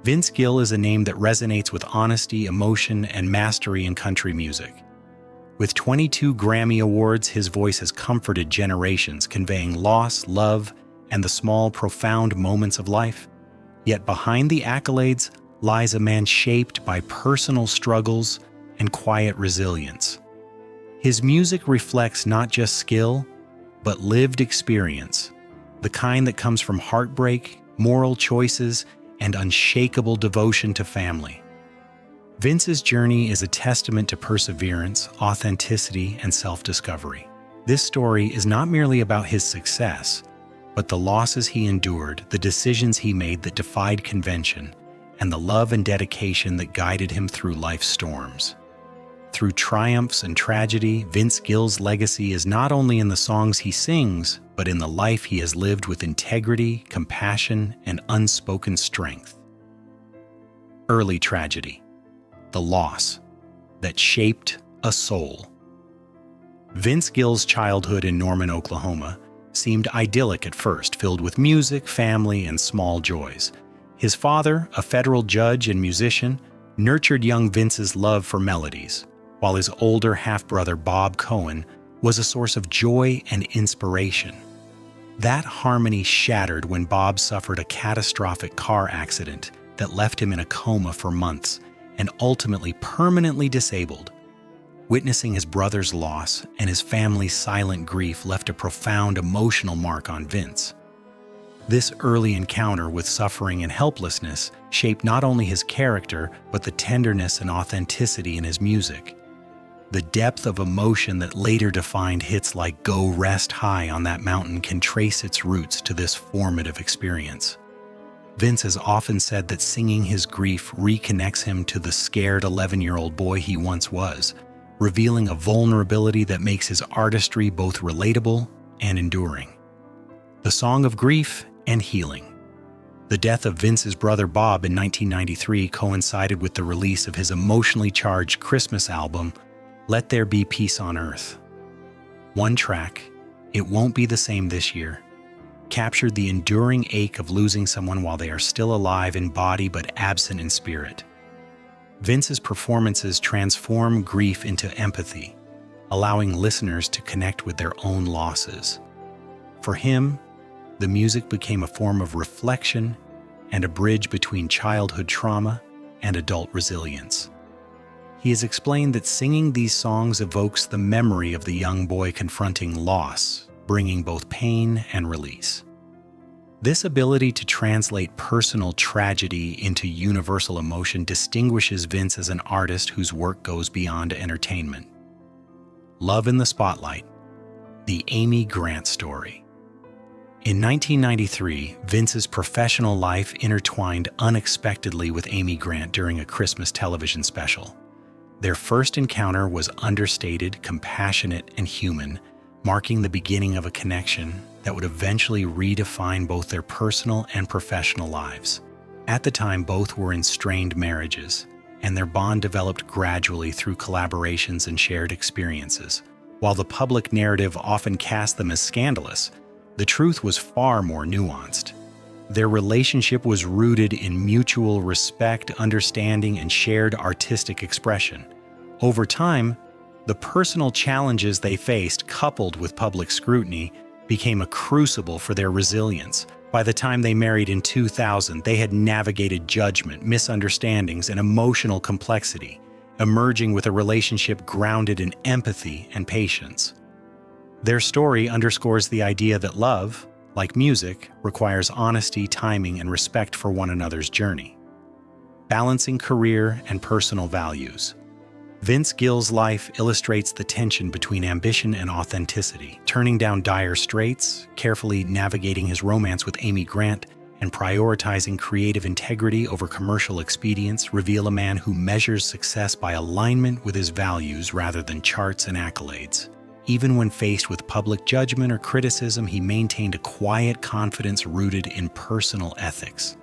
Vince Gill is a name that resonates with honesty, emotion, and mastery in country music. With 22 Grammy Awards, his voice has comforted generations, conveying loss, love, and the small, profound moments of life. Yet behind the accolades lies a man shaped by personal struggles and quiet resilience. His music reflects not just skill, but lived experience, the kind that comes from heartbreak, moral choices, and unshakable devotion to family. Vince's journey is a testament to perseverance, authenticity, and self-discovery. This story is not merely about his success, but the losses he endured, the decisions he made that defied convention, and the love and dedication that guided him through life's storms. Through triumphs and tragedy, Vince Gill's legacy is not only in the songs he sings, but in the life he has lived with integrity, compassion, and unspoken strength. Early tragedy. The loss that shaped a soul. Vince Gill's childhood in Norman, Oklahoma, seemed idyllic at first, filled with music, family, and small joys. His father, a federal judge and musician, nurtured young Vince's love for melodies, while his older half-brother Bob Cohen was a source of joy and inspiration. That harmony shattered when Bob suffered a catastrophic car accident that left him in a coma for months and ultimately permanently disabled. Witnessing his brother's loss and his family's silent grief left a profound emotional mark on Vince. This early encounter with suffering and helplessness shaped not only his character, but the tenderness and authenticity in his music. The depth of emotion that later defined hits like "Go Rest High on That Mountain" can trace its roots to this formative experience. Vince has often said that singing his grief reconnects him to the scared 11-year-old boy he once was, revealing a vulnerability that makes his artistry both relatable and enduring. The Song of Grief and Healing. The death of Vince's brother Bob in 1993 coincided with the release of his emotionally charged Christmas album, Let There Be Peace on Earth. One track, It Won't Be the Same This Year, captured the enduring ache of losing someone while they are still alive in body but absent in spirit. Vince's performances transform grief into empathy, allowing listeners to connect with their own losses. For him, the music became a form of reflection and a bridge between childhood trauma and adult resilience. He has explained that singing these songs evokes the memory of the young boy confronting loss, bringing both pain and release. This ability to translate personal tragedy into universal emotion distinguishes Vince as an artist whose work goes beyond entertainment. Love in the Spotlight, the Amy Grant story. In 1993, Vince's professional life intertwined unexpectedly with Amy Grant during a Christmas television special. Their first encounter was understated, compassionate, and human, marking the beginning of a connection that would eventually redefine both their personal and professional lives. At the time, both were in strained marriages, and their bond developed gradually through collaborations and shared experiences. While the public narrative often cast them as scandalous, the truth was far more nuanced. Their relationship was rooted in mutual respect, understanding, and shared artistic expression. Over time, the personal challenges they faced, coupled with public scrutiny, became a crucible for their resilience. By the time they married in 2000, they had navigated judgment, misunderstandings, and emotional complexity, emerging with a relationship grounded in empathy and patience. Their story underscores the idea that love, like music, requires honesty, timing, and respect for one another's journey. Balancing career and personal values. Vince Gill's life illustrates the tension between ambition and authenticity, turning down dire straits, carefully navigating his romance with Amy Grant, and prioritizing creative integrity over commercial expedience reveal a man who measures success by alignment with his values rather than charts and accolades. Even when faced with public judgment or criticism, he maintained a quiet confidence rooted in personal ethics.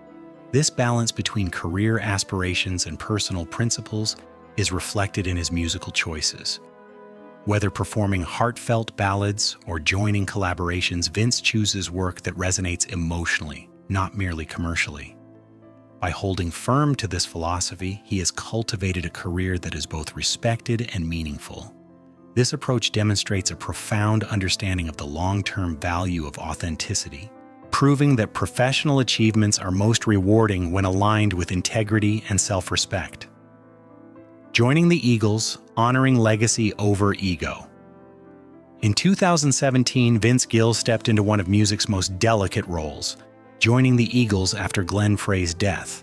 This balance between career aspirations and personal principles is reflected in his musical choices. Whether performing heartfelt ballads or joining collaborations, Vince chooses work that resonates emotionally, not merely commercially. By holding firm to this philosophy, he has cultivated a career that is both respected and meaningful. This approach demonstrates a profound understanding of the long-term value of authenticity, proving that professional achievements are most rewarding when aligned with integrity and self-respect. Joining the Eagles, honoring legacy over ego. In 2017, Vince Gill stepped into one of music's most delicate roles, joining the Eagles after Glenn Frey's death.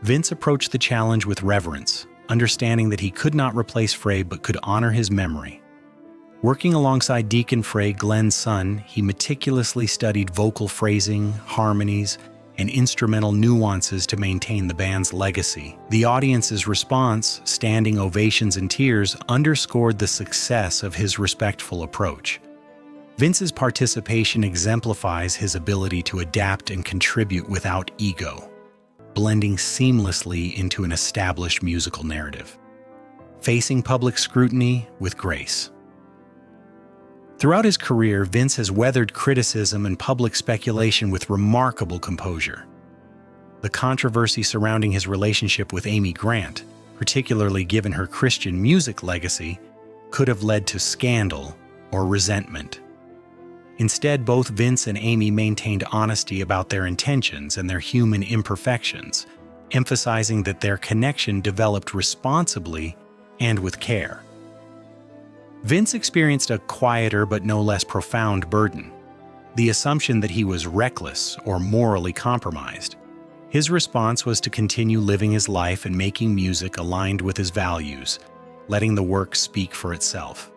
Vince approached the challenge with reverence, understanding that he could not replace Frey but could honor his memory. Working alongside Deacon Frey, Glenn's son, he meticulously studied vocal phrasing, harmonies, and instrumental nuances to maintain the band's legacy. The audience's response, standing ovations and tears, underscored the success of his respectful approach. Vince's participation exemplifies his ability to adapt and contribute without ego, blending seamlessly into an established musical narrative, facing public scrutiny with grace. Throughout his career, Vince has weathered criticism and public speculation with remarkable composure. The controversy surrounding his relationship with Amy Grant, particularly given her Christian music legacy, could have led to scandal or resentment. Instead, both Vince and Amy maintained honesty about their intentions and their human imperfections, emphasizing that their connection developed responsibly and with care. Vince experienced a quieter but no less profound burden, the assumption that he was reckless or morally compromised. His response was to continue living his life and making music aligned with his values, letting the work speak for itself.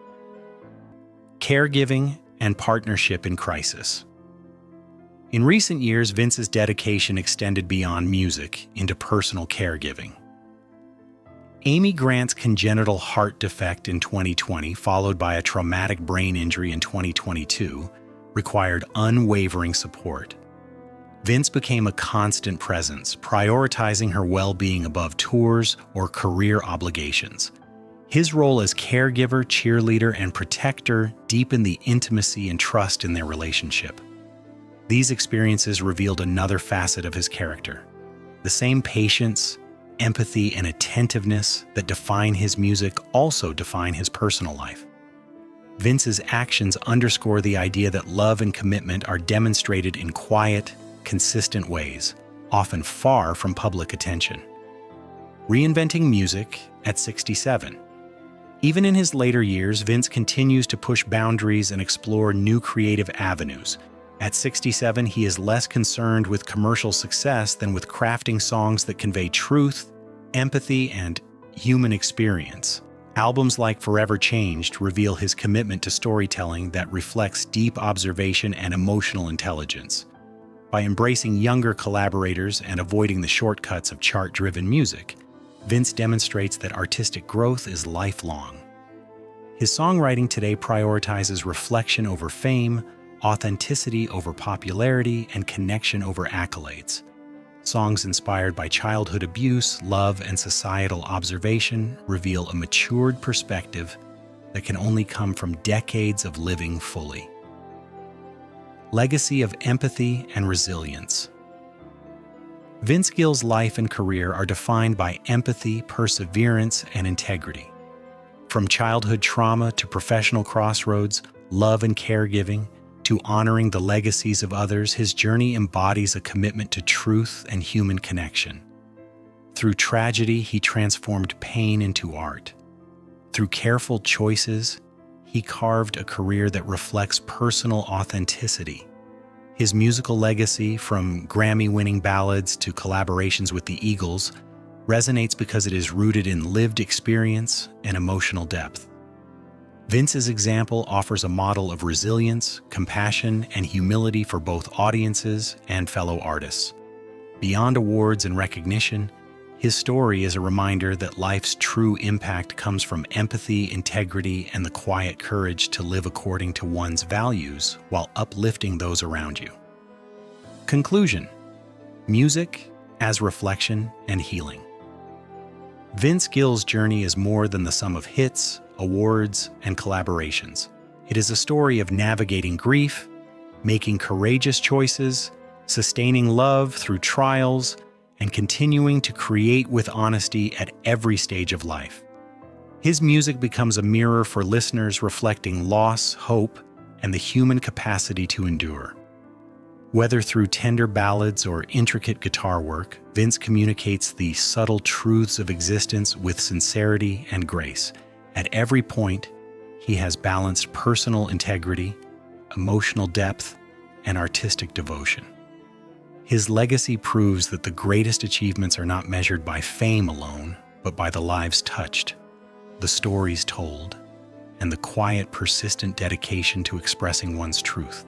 Caregiving and partnership in crisis. In recent years, Vince's dedication extended beyond music into personal caregiving. Amy Grant's congenital heart defect in 2020, followed by a traumatic brain injury in 2022, required unwavering support. Vince became a constant presence, prioritizing her well-being above tours or career obligations. His role as caregiver, cheerleader, and protector deepened the intimacy and trust in their relationship. These experiences revealed another facet of his character. The same patience, empathy, and attentiveness that define his music also define his personal life. Vince's actions underscore the idea that love and commitment are demonstrated in quiet, consistent ways, often far from public attention. Reinventing music at 67. Even in his later years, Vince continues to push boundaries and explore new creative avenues. At 67, he is less concerned with commercial success than with crafting songs that convey truth, empathy, and human experience. Albums like Forever Changed reveal his commitment to storytelling that reflects deep observation and emotional intelligence. By embracing younger collaborators and avoiding the shortcuts of chart-driven music, Vince demonstrates that artistic growth is lifelong. His songwriting today prioritizes reflection over fame, authenticity over popularity, and connection over accolades. Songs inspired by childhood abuse, love, and societal observation reveal a matured perspective that can only come from decades of living fully. Legacy of empathy and resilience. Vince Gill's life and career are defined by empathy, perseverance, and integrity. From childhood trauma to professional crossroads, love and caregiving, to honoring the legacies of others, his journey embodies a commitment to truth and human connection. Through tragedy, he transformed pain into art. Through careful choices, he carved a career that reflects personal authenticity. His musical legacy, from Grammy-winning ballads to collaborations with the Eagles, resonates because it is rooted in lived experience and emotional depth. Vince's example offers a model of resilience, compassion, and humility for both audiences and fellow artists. Beyond awards and recognition, his story is a reminder that life's true impact comes from empathy, integrity, and the quiet courage to live according to one's values while uplifting those around you. Conclusion: music as reflection and healing. Vince Gill's journey is more than the sum of hits, awards, and collaborations. It is a story of navigating grief, making courageous choices, sustaining love through trials, and continuing to create with honesty at every stage of life. His music becomes a mirror for listeners reflecting loss, hope, and the human capacity to endure. Whether through tender ballads or intricate guitar work, Vince communicates the subtle truths of existence with sincerity and grace. At every point, he has balanced personal integrity, emotional depth, and artistic devotion. His legacy proves that the greatest achievements are not measured by fame alone, but by the lives touched, the stories told, and the quiet, persistent dedication to expressing one's truth.